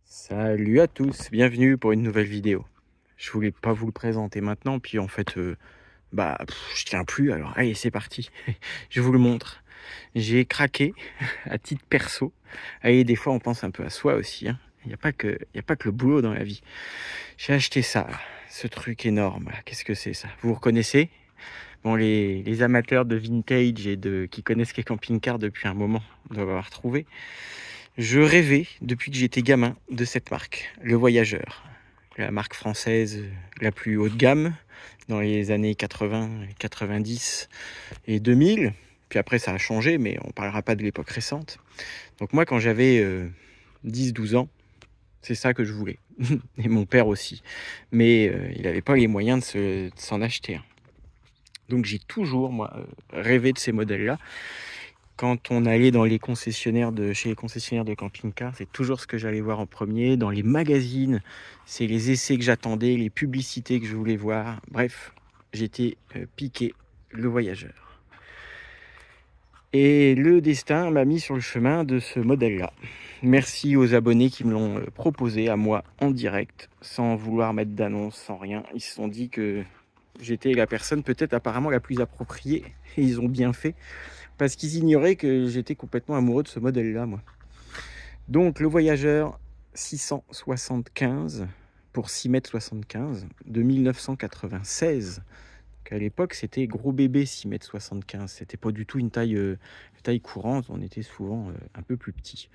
Salut à tous, bienvenue pour une nouvelle vidéo. Je voulais pas vous le présenter maintenant, puis en fait, je tiens plus, alors allez, c'est parti. Je vous le montre. J'ai craqué à titre perso. Allez, des fois on pense un peu à soi aussi, hein. Il n'y a pas que le boulot dans la vie. J'ai acheté ça, là, ce truc énorme. Qu'est-ce que c'est ça? Vous reconnaissez? Bon, les amateurs de vintage et qui connaissent les camping-cars depuis un moment doivent avoir trouvé. Je rêvais, depuis que j'étais gamin, de cette marque, Le Voyageur. La marque française la plus haut de gamme dans les années 80, 90 et 2000. Puis après, ça a changé, mais on ne parlera pas de l'époque récente. Donc moi, quand j'avais 10-12 ans, c'est ça que je voulais. Et mon père aussi. Mais il n'avait pas les moyens de s'en acheter un. Donc j'ai toujours, moi, rêvé de ces modèles-là. Quand on allait dans les concessionnaires chez les concessionnaires de camping-car, c'est toujours ce que j'allais voir en premier. Dans les magazines, c'est les essais que j'attendais, les publicités que je voulais voir. Bref, j'étais piqué, Le Voyageur. Et le destin m'a mis sur le chemin de ce modèle-là. Merci aux abonnés qui me l'ont proposé à moi en direct, sans vouloir mettre d'annonce, sans rien. Ils se sont dit que j'étais la personne peut-être apparemment la plus appropriée. Et ils ont bien fait. Parce qu'ils ignoraient que j'étais complètement amoureux de ce modèle-là, moi. Donc, le Voyageur 675 pour 6,75 m de 1996. Donc, à l'époque, c'était gros bébé 6,75 m. C'était pas du tout une taille courante. On était souvent un peu plus petit.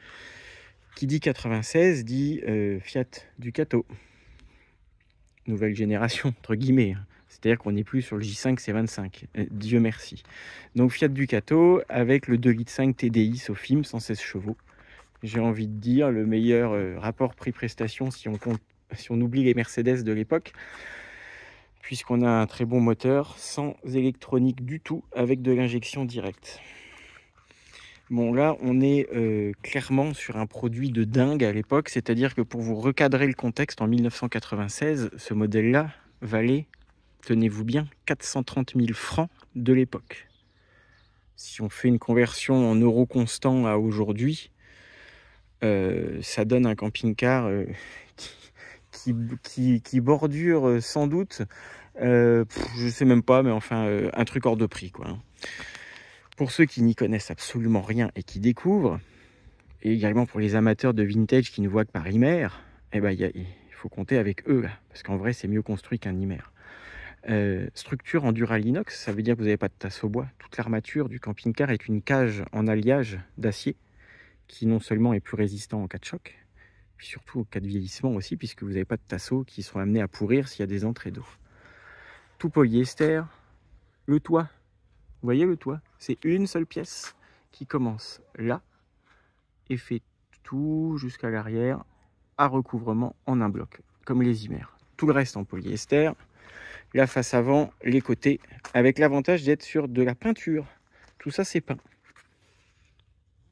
Qui dit 96 dit Fiat Ducato. Nouvelle génération, entre guillemets. C'est-à-dire qu'on n'est plus sur le J5 C25, Dieu merci. Donc Fiat Ducato avec le 2,5 litres TDI Sofim, 116 chevaux. J'ai envie de dire le meilleur rapport prix-prestation si on oublie les Mercedes de l'époque, puisqu'on a un très bon moteur, sans électronique du tout, avec de l'injection directe. Bon, là, on est clairement sur un produit de dingue à l'époque, c'est-à-dire que pour vous recadrer le contexte, en 1996, ce modèle-là valait, tenez-vous bien, 430 000 francs de l'époque. Si on fait une conversion en euros constants à aujourd'hui, ça donne un camping-car qui bordure sans doute, je sais même pas, mais enfin, un truc hors de prix, quoi. Pour ceux qui n'y connaissent absolument rien et qui découvrent, et également pour les amateurs de vintage qui ne voient que par Imer, il faut compter avec eux, là, parce qu'en vrai, c'est mieux construit qu'un Imer. Structure en dural inox, ça veut dire que vous n'avez pas de tasse au bois. Toute l'armature du camping-car est une cage en alliage d'acier qui non seulement est plus résistant en cas de choc, puis surtout au cas de vieillissement aussi, puisque vous n'avez pas de tasseaux qui sont amenés à pourrir s'il y a des entrées d'eau. Tout polyester. Le toit, vous voyez le toit, c'est une seule pièce qui commence là et fait tout jusqu'à l'arrière à recouvrement en un bloc, comme les Imer. Tout le reste en polyester. La face avant, les côtés, avec l'avantage d'être sur de la peinture. Tout ça, c'est peint.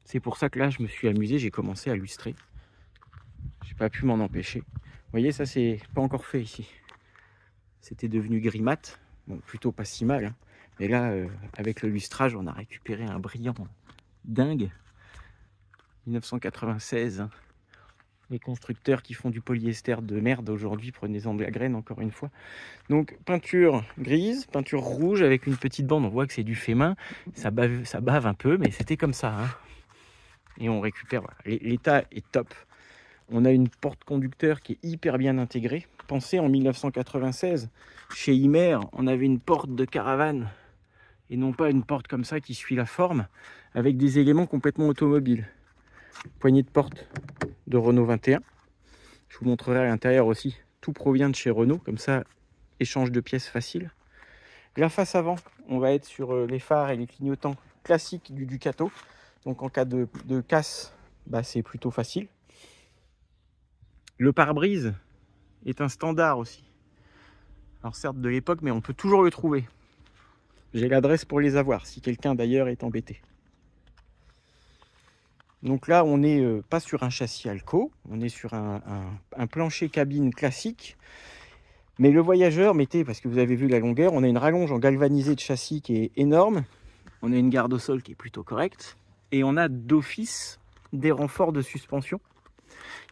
C'est pour ça que là, je me suis amusé, j'ai commencé à lustrer. J'ai pas pu m'en empêcher. Vous voyez, ça, c'est pas encore fait ici. C'était devenu gris mat. Bon, plutôt pas si mal, hein. Mais là, avec le lustrage, on a récupéré un brillant dingue. 1996, hein. Les constructeurs qui font du polyester de merde aujourd'hui, prenez-en de la graine encore une fois. Donc peinture grise, peinture rouge avec une petite bande, on voit que c'est du fait main, ça bave un peu, mais c'était comme ça, hein. Et on récupère, voilà. L'état est top. On a une porte conducteur qui est hyper bien intégrée. Pensez en 1996, chez Imer, on avait une porte de caravane et non pas une porte comme ça qui suit la forme, avec des éléments complètement automobiles. Poignée de porte de Renault 21. Je vous montrerai à l'intérieur aussi. Tout provient de chez Renault, comme ça, échange de pièces facile. La face avant, on va être sur les phares et les clignotants classiques du Ducato. Donc en cas de casse, c'est plutôt facile. Le pare-brise est un standard aussi. Alors certes de l'époque, mais on peut toujours le trouver. J'ai l'adresse pour les avoir, si quelqu'un d'ailleurs est embêté. Donc là, on n'est pas sur un châssis Alco, on est sur un plancher cabine classique. Mais le Voyageur, parce que vous avez vu la longueur, on a une rallonge en galvanisé de châssis qui est énorme. On a une garde au sol qui est plutôt correcte. Et on a d'office des renforts de suspension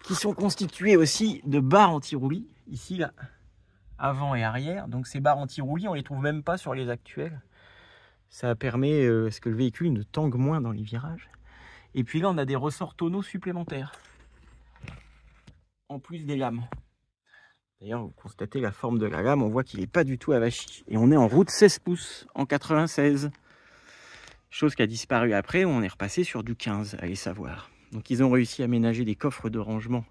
qui sont constituées aussi de barres anti-roulis, ici, là, avant et arrière. Donc ces barres anti-roulis, on les trouve même pas sur les actuels. Ça permet à ce que le véhicule ne tangue moins dans les virages. Et puis là, on a des ressorts tonneaux supplémentaires, en plus des lames. D'ailleurs, vous constatez la forme de la lame, on voit qu'il n'est pas du tout avachi. Et on est en route 16 pouces, en 96. Chose qui a disparu après, on est repassé sur du 15, allez savoir. Donc ils ont réussi à aménager des coffres de rangement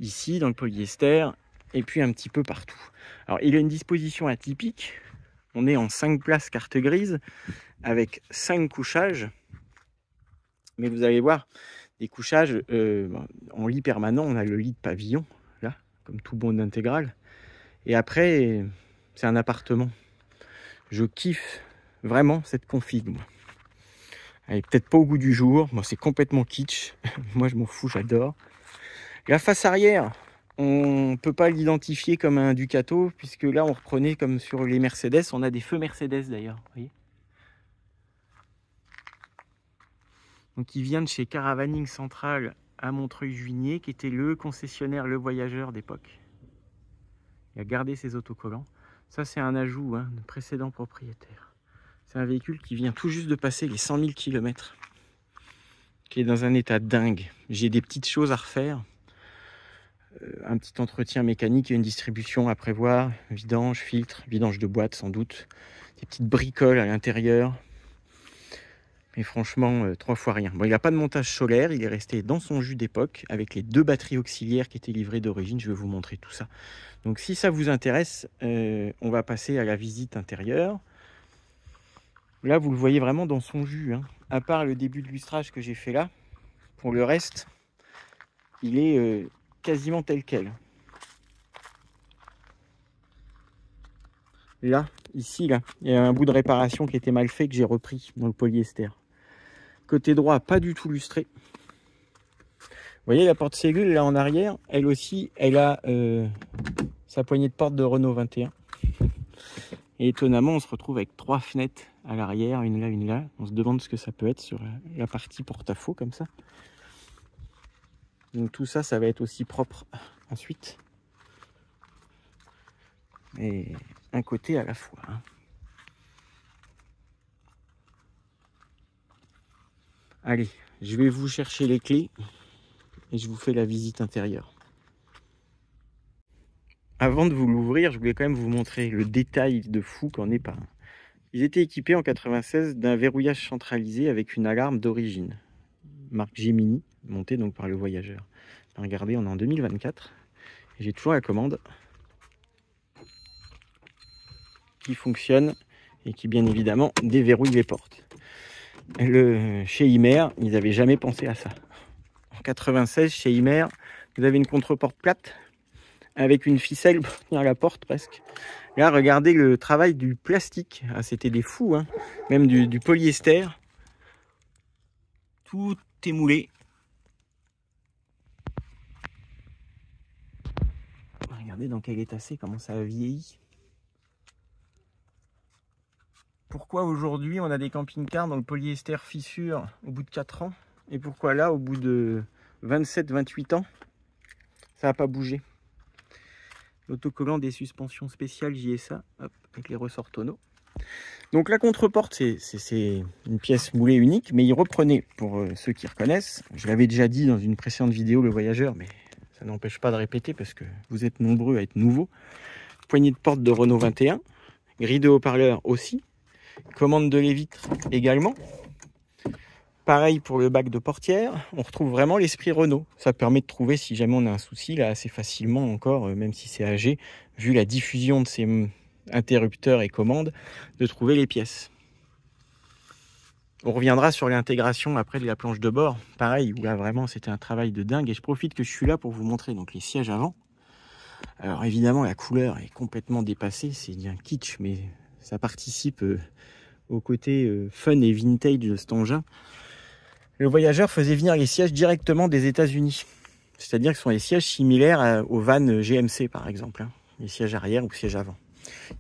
ici, dans le polyester, et puis un petit peu partout. Alors il a une disposition atypique. On est en 5 places carte grise, avec 5 couchages. Mais vous allez voir, des couchages en lit permanent, on a le lit de pavillon, là, comme tout bon intégral. Et après, c'est un appartement. Je kiffe vraiment cette config, moi. Elle est peut-être pas au goût du jour, moi c'est complètement kitsch. Moi je m'en fous, j'adore. La face arrière, on ne peut pas l'identifier comme un Ducato, puisque là on reprenait comme sur les Mercedes, on a des feux Mercedes d'ailleurs, vous voyez. Donc il vient de chez Caravaning Central à Montreuil-Juigné, qui était le concessionnaire Le Voyageur d'époque. Il a gardé ses autocollants. Ça c'est un ajout de précédent propriétaire. C'est un véhicule qui vient tout juste de passer les 100 000 km, qui est dans un état dingue. J'ai des petites choses à refaire, un petit entretien mécanique et une distribution à prévoir, vidange, filtre, vidange de boîte sans doute, des petites bricoles à l'intérieur. Mais franchement, 3 fois rien. Bon, il n'a pas de montage solaire, il est resté dans son jus d'époque, avec les 2 batteries auxiliaires qui étaient livrées d'origine. Je vais vous montrer tout ça. Donc si ça vous intéresse, on va passer à la visite intérieure. Là, vous le voyez vraiment dans son jus. À part le début de lustrage que j'ai fait là, pour le reste, il est quasiment tel quel. Là, ici, là, il y a un bout de réparation qui était mal fait que j'ai repris dans le polyester. Côté droit, pas du tout lustré. Vous voyez la porte Ségul là en arrière, elle aussi, elle a sa poignée de porte de Renault 21. Et étonnamment, on se retrouve avec 3 fenêtres à l'arrière, une là, une là. On se demande ce que ça peut être sur la partie porte-à-faux comme ça. Donc tout ça, ça va être aussi propre ensuite. Et un côté à la fois. Allez, je vais vous chercher les clés et je vous fais la visite intérieure. Avant de vous l'ouvrir, je voulais quand même vous montrer le détail de fou qu'en est pas. Ils étaient équipés en 96 d'un verrouillage centralisé avec une alarme d'origine, marque Gemini, montée donc par le Voyageur. Regardez, on est en 2024 et j'ai toujours la commande qui fonctionne et qui bien évidemment déverrouille les portes. Chez Imer, ils n'avaient jamais pensé à ça. En 96, chez Imer, vous avez une contre-porte plate avec une ficelle pour tenir la porte presque. Là, regardez le travail du plastique. Ah, c'était des fous, même du polyester. Tout est moulé. Regardez dans quel état c'est, comment ça a vieilli. Pourquoi aujourd'hui on a des camping-cars dont le polyester fissure au bout de 4 ans et pourquoi là au bout de 27-28 ans ça n'a pas bougé. L'autocollant des suspensions spéciales JSA, hop, avec les ressorts tonneaux. Donc la contre-porte c'est une pièce moulée unique, mais il reprenait, pour ceux qui reconnaissent, je l'avais déjà dit dans une précédente vidéo Le Voyageur, mais ça n'empêche pas de répéter parce que vous êtes nombreux à être nouveaux. Poignée de porte de Renault 21, grille de haut-parleur aussi. Commande de lait-vitre également. Pareil pour le bac de portière. On retrouve vraiment l'esprit Renault. Ça permet de trouver, si jamais on a un souci, là assez facilement encore, même si c'est âgé, vu la diffusion de ces interrupteurs et commandes, de trouver les pièces. On reviendra sur l'intégration après de la planche de bord. Pareil, où là vraiment c'était un travail de dingue. Et je profite que je suis là pour vous montrer donc les sièges avant. Alors évidemment la couleur est complètement dépassée. C'est bien kitsch, mais ça participe au côté fun et vintage de cet engin. Le Voyageur faisait venir les sièges directement des États-Unis. C'est-à-dire que ce sont les sièges similaires aux vannes GMC par exemple, les sièges arrière ou sièges avant.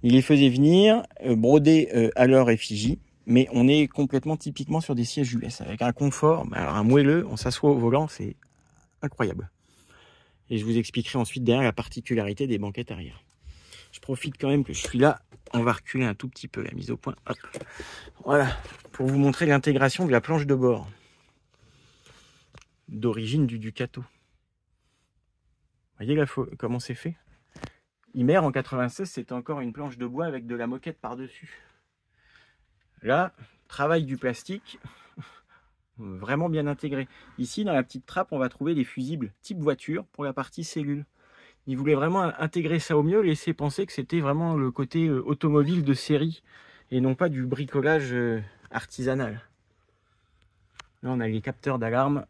Il les faisait venir brodés à leur effigie, mais on est complètement typiquement sur des sièges US avec un confort, alors un moelleux, on s'assoit au volant, c'est incroyable. Et je vous expliquerai ensuite derrière la particularité des banquettes arrière. Je profite quand même que je suis là. On va reculer un tout petit peu la mise au point. Hop. Voilà, pour vous montrer l'intégration de la planche de bord. D'origine du Ducato. Vous voyez là, comment c'est fait? Imer en 96, c'était encore une planche de bois avec de la moquette par-dessus. Là, travail du plastique, vraiment bien intégré. Ici, dans la petite trappe, on va trouver des fusibles type voiture pour la partie cellule. Ils voulaient vraiment intégrer ça au mieux, laisser penser que c'était vraiment le côté automobile de série et non pas du bricolage artisanal. Là, on a les capteurs d'alarme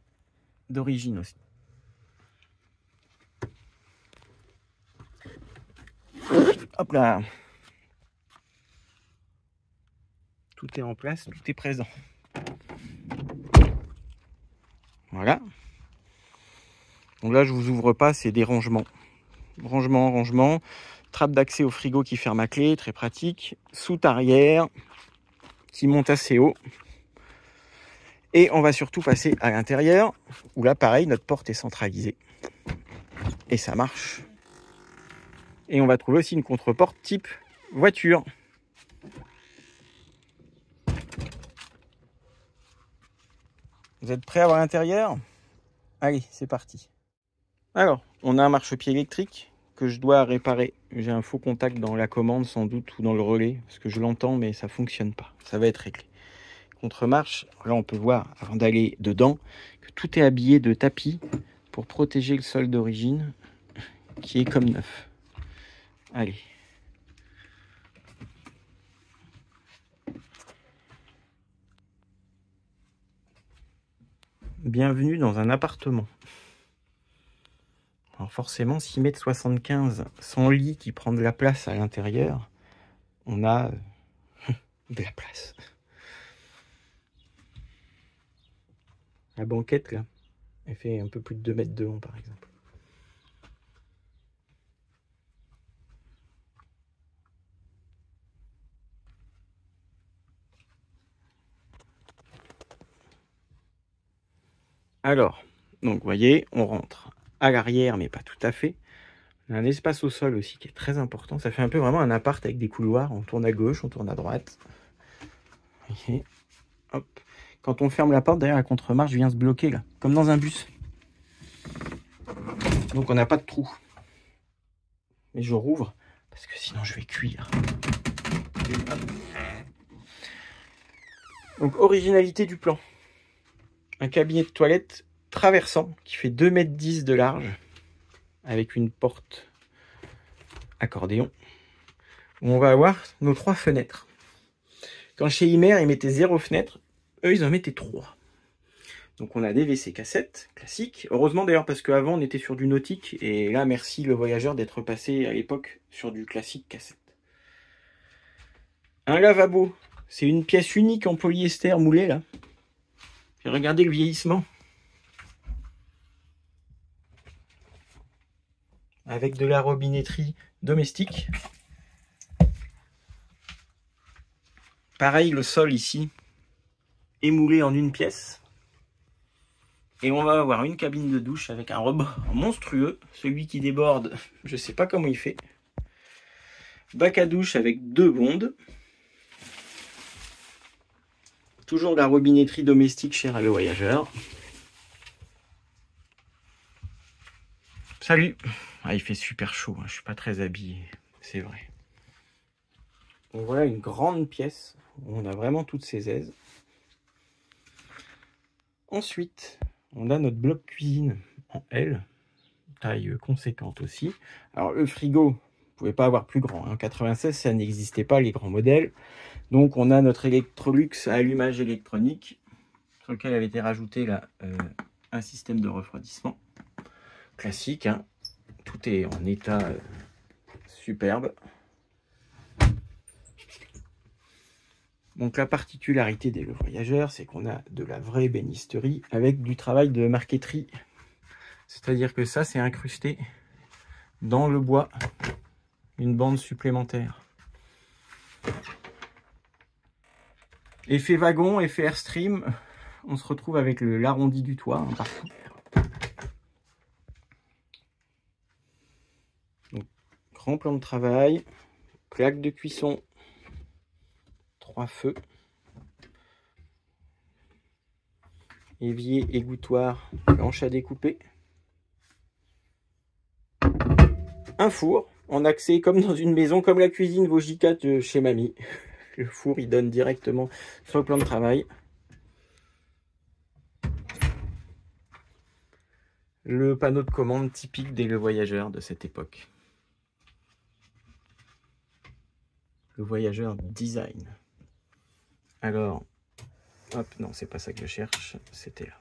d'origine aussi. Hop là! Tout est en place, tout est présent. Voilà. Donc là, je vous ouvre pas, c'est des rangements. Rangement. Trappe d'accès au frigo qui ferme à clé, très pratique. Soute arrière qui monte assez haut. Et on va surtout passer à l'intérieur, où là, pareil, notre porte est centralisée. Et ça marche. Et on va trouver aussi une contreporte type voiture. Vous êtes prêts à voir l'intérieur? Allez, c'est parti. Alors, on a un marchepied électrique que je dois réparer. J'ai un faux contact dans la commande sans doute ou dans le relais, parce que je l'entends mais ça fonctionne pas. Ça va être réglé. Contre-marche, là on peut voir, avant d'aller dedans, que tout est habillé de tapis pour protéger le sol d'origine, qui est comme neuf. Allez. Bienvenue dans un appartement. Alors forcément, 6,75 m sans lit qui prend de la place à l'intérieur, on a de la place. La banquette, là, elle fait un peu plus de 2 mètres de long, par exemple. Alors, donc, vous voyez, on rentre à l'arrière, mais pas tout à fait. On a un espace au sol aussi qui est très important. Ça fait un peu vraiment un appart avec des couloirs. On tourne à gauche, on tourne à droite. Okay. Hop. Quand on ferme la porte, derrière la contre-marche vient se bloquer, là, comme dans un bus. Donc on n'a pas de trou. Mais je rouvre, parce que sinon je vais cuire. Donc originalité du plan. Un cabinet de toilette traversant qui fait 2,10 m de large, avec une porte accordéon, où on va avoir nos 3 fenêtres. Quand chez Imer, ils mettaient 0 fenêtre, eux, ils en mettaient 3. Donc on a des WC cassettes classiques. Heureusement d'ailleurs, parce qu'avant, on était sur du nautique, et là, merci le voyageur d'être passé à l'époque sur du classique cassette. Un lavabo, c'est une pièce unique en polyester moulé, là. Et regardez le vieillissement. Avec de la robinetterie domestique. Pareil, le sol ici est moulé en une pièce. Et on va avoir une cabine de douche avec un rebord monstrueux. Celui qui déborde, je ne sais pas comment il fait. Bac à douche avec 2 bondes. Toujours de la robinetterie domestique chère à le voyageur. Salut. Ah, il fait super chaud, hein. Je suis pas très habillé, c'est vrai. Donc voilà une grande pièce où on a vraiment toutes ces aises. Ensuite, on a notre bloc cuisine en L, taille conséquente aussi. Alors le frigo, vous pouvez pas avoir plus grand. En 96, ça n'existait pas les grands modèles. Donc on a notre Electrolux à allumage électronique, sur lequel avait été rajouté là, un système de refroidissement classique, hein. Tout est en état superbe. Donc la particularité des Le Voyageurs, c'est qu'on a de la vraie bénisterie avec du travail de marqueterie. C'est-à-dire que ça, c'est incrusté dans le bois, une bande supplémentaire. Effet wagon, effet Airstream, on se retrouve avec l'arrondi du toit, hein, partout. tremplin de travail, plaque de cuisson, 3 feux, évier, égouttoir, planche à découper, un four en accès comme dans une maison, comme la cuisine Vogica de chez mamie. Le four il donne directement sur le plan de travail. Le panneau de commande typique des Le Voyageur de cette époque. Le Voyageur Design. Alors, hop, non, c'est pas ça que je cherche, c'était là.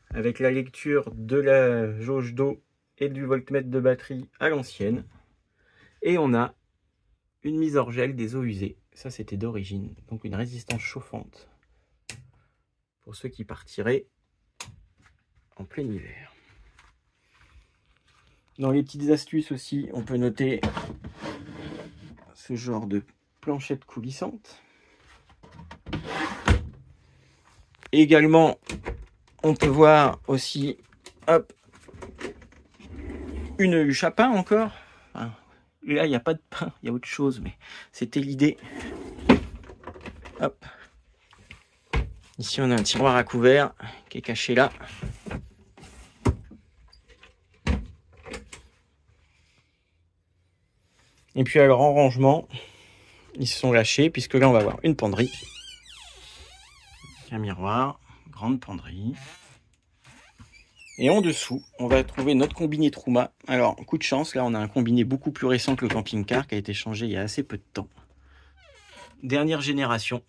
Avec la lecture de la jauge d'eau et du voltmètre de batterie à l'ancienne. Et on a une mise hors gel des eaux usées. Ça, c'était d'origine. Donc, une résistance chauffante pour ceux qui partiraient en plein hiver. Dans les petites astuces aussi, on peut noter ce genre de planchette coulissante. Également, on peut voir aussi, hop, une huche à pain encore. Enfin, là, il n'y a pas de pain, il y a autre chose, mais c'était l'idée. Hop. Ici, on a un tiroir à couvert qui est caché là. Et puis alors en rangement, ils se sont lâchés puisque là on va avoir une penderie. Un miroir, grande penderie. Et en dessous, on va trouver notre combiné Truma. Alors, coup de chance, là on a un combiné beaucoup plus récent que le camping-car qui a été changé il y a assez peu de temps. Dernière génération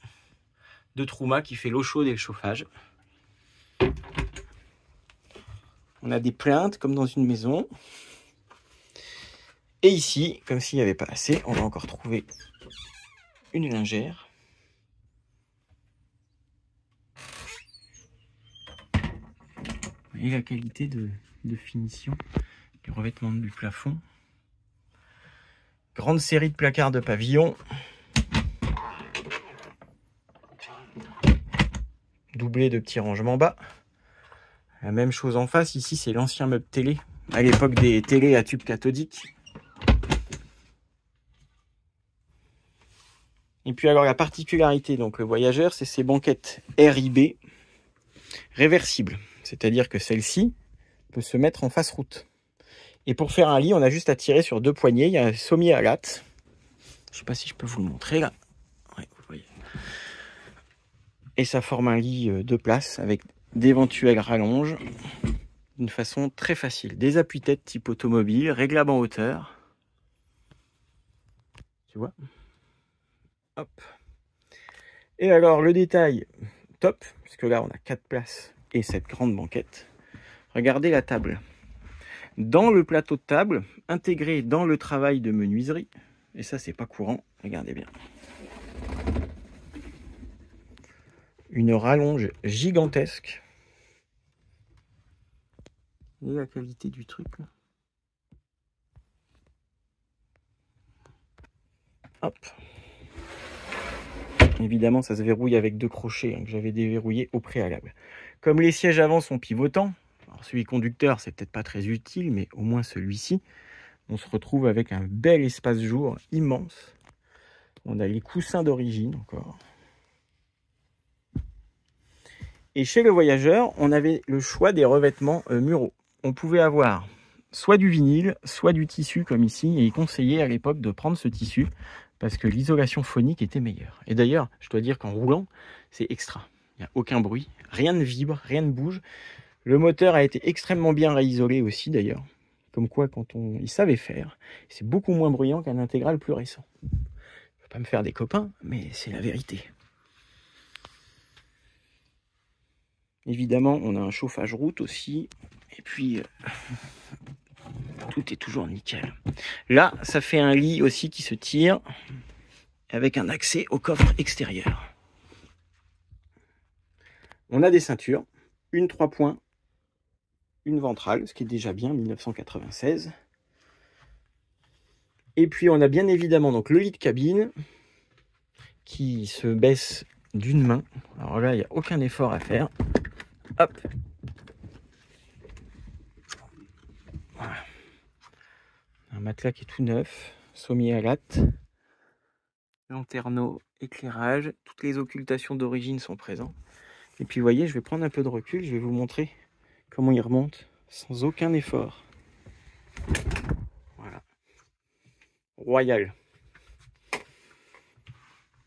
de Truma qui fait l'eau chaude et le chauffage. On a des plaintes comme dans une maison. Et ici, comme s'il n'y avait pas assez, on va encore trouver une lingère. Vous voyez la qualité de finition du revêtement du plafond. Grande série de placards de pavillon. Doublé de petits rangements bas. La même chose en face. Ici, c'est l'ancien meuble télé, à l'époque des télés à tube cathodique. Et puis alors la particularité, donc le Voyageur, c'est ces banquettes RIB réversibles. C'est-à-dire que celle-ci peut se mettre en face route. Et pour faire un lit, on a juste à tirer sur 2 poignées. Il y a un sommier à latte. Je ne sais pas si je peux vous le montrer là. Ouais, vous voyez. Et ça forme un lit 2 places avec d'éventuelles rallonges d'une façon très facile. Des appuis-têtes type automobile, réglables en hauteur. Tu vois ? Hop. Et alors le détail top, puisque là on a 4 places et cette grande banquette. Regardez la table. Dans le plateau de table, intégré dans le travail de menuiserie, et ça c'est pas courant, regardez bien. Une rallonge gigantesque. Et la qualité du truc là. Hop. Évidemment, ça se verrouille avec 2 crochets que j'avais déverrouillés au préalable. Comme les sièges avant sont pivotants, alors celui conducteur, c'est peut-être pas très utile, mais au moins celui-ci, on se retrouve avec un bel espace-jour immense. On a les coussins d'origine encore. Et chez le Voyageur, on avait le choix des revêtements muraux. On pouvait avoir soit du vinyle, soit du tissu comme ici, et il conseillait à l'époque de prendre ce tissu parce que l'isolation phonique était meilleure. Et d'ailleurs, je dois dire qu'en roulant, c'est extra. Il n'y a aucun bruit, rien ne vibre, rien ne bouge. Le moteur a été extrêmement bien réisolé aussi d'ailleurs. Comme quoi, il savait faire, c'est beaucoup moins bruyant qu'un intégral plus récent. Je ne vais pas me faire des copains, mais c'est la vérité. Évidemment, on a un chauffage route aussi. Et puis, tout est toujours nickel. Là, ça fait un lit aussi qui se tire avec un accès au coffre extérieur. On a des ceintures, une 3 points, une ventrale, ce qui est déjà bien, 1996. Et puis, on a bien évidemment donc, le lit de cabine qui se baisse d'une main. Alors là, il n'y a aucun effort à faire. Hop. Voilà. Un Un matelas qui est tout neuf, sommier à latte, lanterneau, éclairage, toutes les occultations d'origine sont présentes. Et puis vous voyez, je vais prendre un peu de recul, je vais vous montrer comment il remonte sans aucun effort. Voilà. Royal.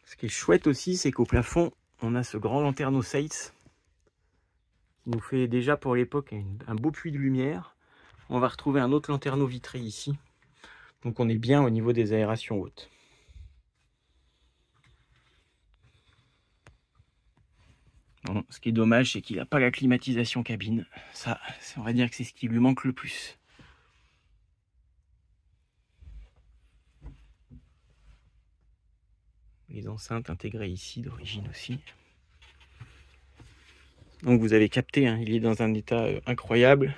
Ce qui est chouette aussi, c'est qu'au plafond, on a ce grand lanterneau Seitz qui nous fait déjà pour l'époque un beau puits de lumière. On va retrouver un autre lanterneau vitré ici. Donc on est bien au niveau des aérations hautes. Bon, ce qui est dommage, c'est qu'il n'a pas la climatisation cabine. Ça, on va dire que c'est ce qui lui manque le plus. Les enceintes intégrées ici d'origine aussi. Donc vous avez capté, hein, il est dans un état incroyable.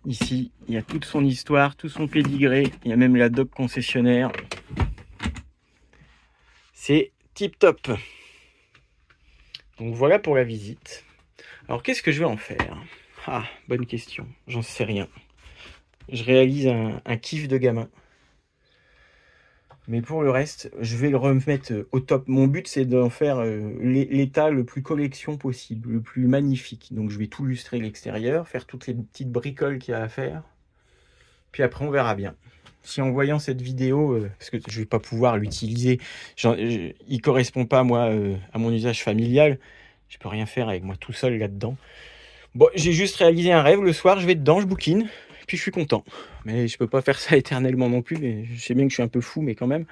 Ici, il y a toute son histoire, tout son pédigré. Il y a même la doc concessionnaire. C'est tip top. Donc voilà pour la visite. Alors qu'est-ce que je vais en faire? Ah, bonne question. J'en sais rien. Je réalise un kiff de gamin. Mais pour le reste, je vais le remettre au top. Mon but, c'est d'en faire l'état le plus collection possible, le plus magnifique. Donc je vais tout lustrer l'extérieur, faire toutes les petites bricoles qu'il y a à faire. Puis après, on verra bien. Si en voyant cette vidéo, parce que je vais pas pouvoir l'utiliser, il correspond pas moi à mon usage familial, je peux rien faire avec moi tout seul là-dedans. Bon, j'ai juste réalisé un rêve, le soir je vais dedans, je bouquine, puis je suis content. Mais je peux pas faire ça éternellement non plus, mais je sais bien que je suis un peu fou, mais quand même.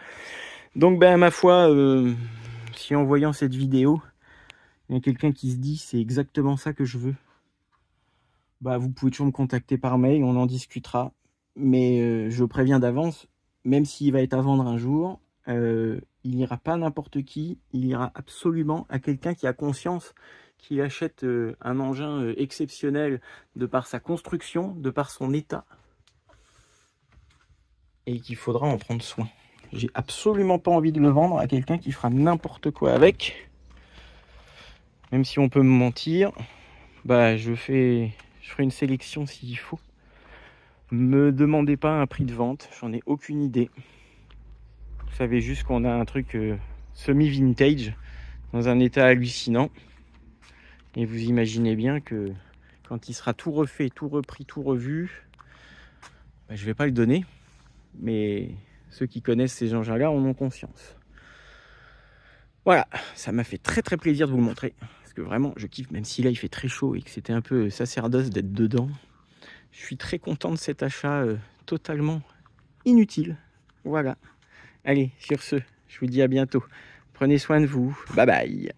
Donc ben ma foi, si en voyant cette vidéo, il y a quelqu'un qui se dit c'est exactement ça que je veux, bah vous pouvez toujours me contacter par mail, on en discutera. Mais je préviens d'avance, même s'il va être à vendre un jour, il n'ira pas à n'importe qui, il ira absolument à quelqu'un qui a conscience qu'il achète un engin exceptionnel de par sa construction, de par son état, et qu'il faudra en prendre soin. J'ai absolument pas envie de le vendre à quelqu'un qui fera n'importe quoi avec. Même si on peut me mentir, bah je ferai une sélection s'il faut. Me demandez pas un prix de vente, j'en ai aucune idée. Vous savez juste qu'on a un truc semi-vintage dans un état hallucinant. Et vous imaginez bien que quand il sera tout refait, tout repris, tout revu, bah, je vais pas le donner. Mais ceux qui connaissent ces engins-là en ont conscience. Voilà, ça m'a fait très très plaisir de vous le montrer. Parce que vraiment, je kiffe, même si là il fait très chaud et que c'était un peu sacerdoce d'être dedans. Je suis très content de cet achat totalement inutile. Voilà. Allez, sur ce, je vous dis à bientôt. Prenez soin de vous. Bye bye.